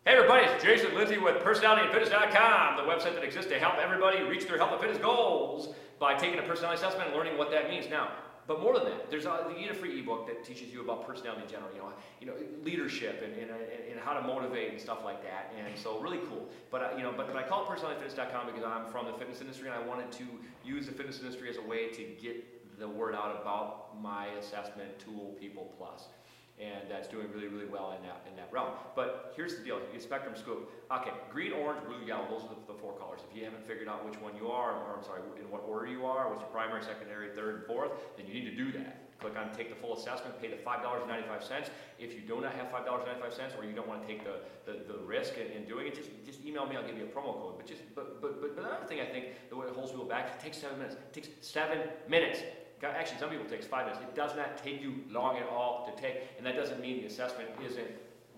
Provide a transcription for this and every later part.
Hey everybody, it's Jason Linse with PersonalityAndFitness.com, the website that exists to help everybody reach their health and fitness goals by taking a personality assessment and learning what that means. Now, but more than that, you get a free ebook that teaches you about personality in general, leadership and how to motivate and stuff like that. And so really cool. But I call it PersonalityAndFitness.com because I'm from the fitness industry and I wanted to use the fitness industry as a way to get the word out about my assessment tool, People Plus. And that's doing really, really well in that realm. But here's the deal, you get spectrum scope. Okay, green, orange, blue, yellow, those are the four colors. If you haven't figured out which one you are, or I'm sorry, in what order you are, what's your primary, secondary, third, and fourth, then you need to do that. Click on Take the Full Assessment, pay the $5.95. If you do not have $5.95 or you don't want to take the risk in doing it, just email me, I'll give you a promo code. But another thing I think, the way it holds people back, it takes 7 minutes. It takes 7 minutes. Actually, some people it takes 5 minutes. It does not take you long at all to take, and that doesn't mean the assessment isn't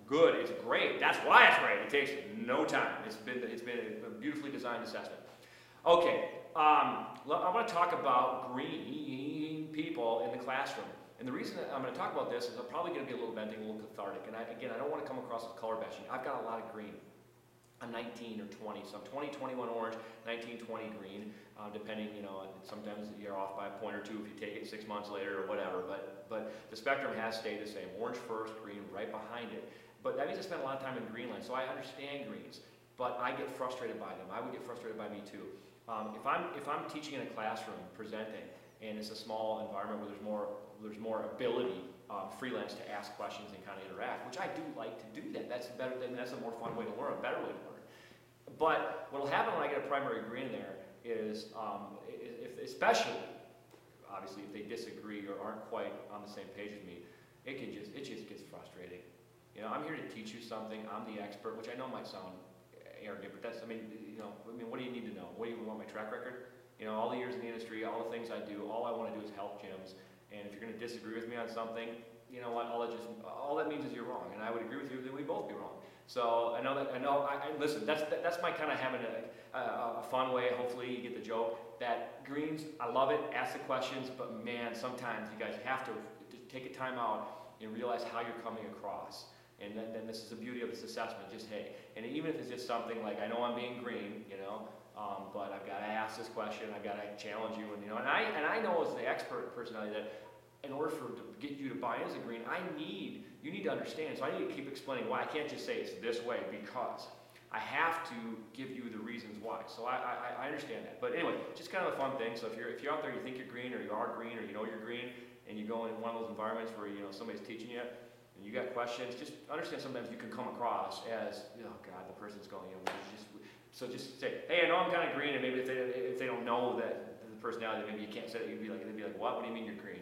good. It's great. That's why it's great. It takes no time. It's been a beautifully designed assessment. Okay, I want to talk about green people in the classroom. And the reason that I'm going to talk about this is I'm probably going to be a little venting, a little cathartic. And I don't want to come across as color bashing. I've got a lot of green. I'm 19 or 20, so I'm 20, 21 orange, 19, 20 green, depending, sometimes you're off by a point or two if you take it 6 months later or whatever, but the spectrum has stayed the same. Orange first, green right behind it. But that means I spend a lot of time in Greenland, so I understand greens, but I get frustrated by them. I would get frustrated by me too. If I'm teaching in a classroom, presenting, and it's a small environment where there's more ability freelance to ask questions and kind of interact, which I do like to do that. That's a more fun way to learn, a better way to learn. But what will happen when I get a primary green in there is, especially, obviously, if they disagree or aren't quite on the same page as me, it just gets frustrating. I'm here to teach you something. I'm the expert, which I know might sound arrogant, but what do you need to know? What do you want, my track record? All the years in the industry, all the things I do, all I want to do is help gyms. And if you're going to disagree with me on something, you know what? All that means is you're wrong, and I would agree with you that we both be wrong. So listen. That's my kind of having a fun way. Hopefully you get the joke. That greens, I love it. Ask the questions, but man, sometimes you guys have to take a time out and realize how you're coming across. And then this is the beauty of this assessment. Just hey, and even if it's just something like I know I'm being green, but I've got to ask this question. I've got to challenge you, and I know as the expert personality that in order to get you to buy in as a green, you need to understand. So I need to keep explaining why. I can't just say it's this way because I have to give you the reasons why. So I understand that. But anyway, just kind of a fun thing. So if you're out there, you think you're green, or you are green, or you're green, and you go in one of those environments where somebody's teaching you, and you got questions, just understand sometimes you can come across as, oh God, the person's going, so just say, hey, I know I'm kind of green, and maybe if they don't know that the personality, maybe you can't say that. They'd be like, what? What do you mean you're green?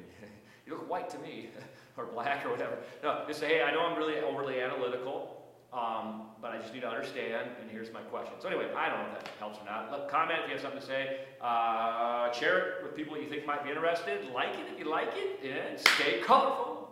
You look white to me, or black, or whatever. No, just say, hey, I know I'm really overly analytical, but I just need to understand, and here's my question. So anyway, I don't know if that helps or not. Comment if you have something to say. Share it with people you think might be interested. Like it if you like it, and stay colorful.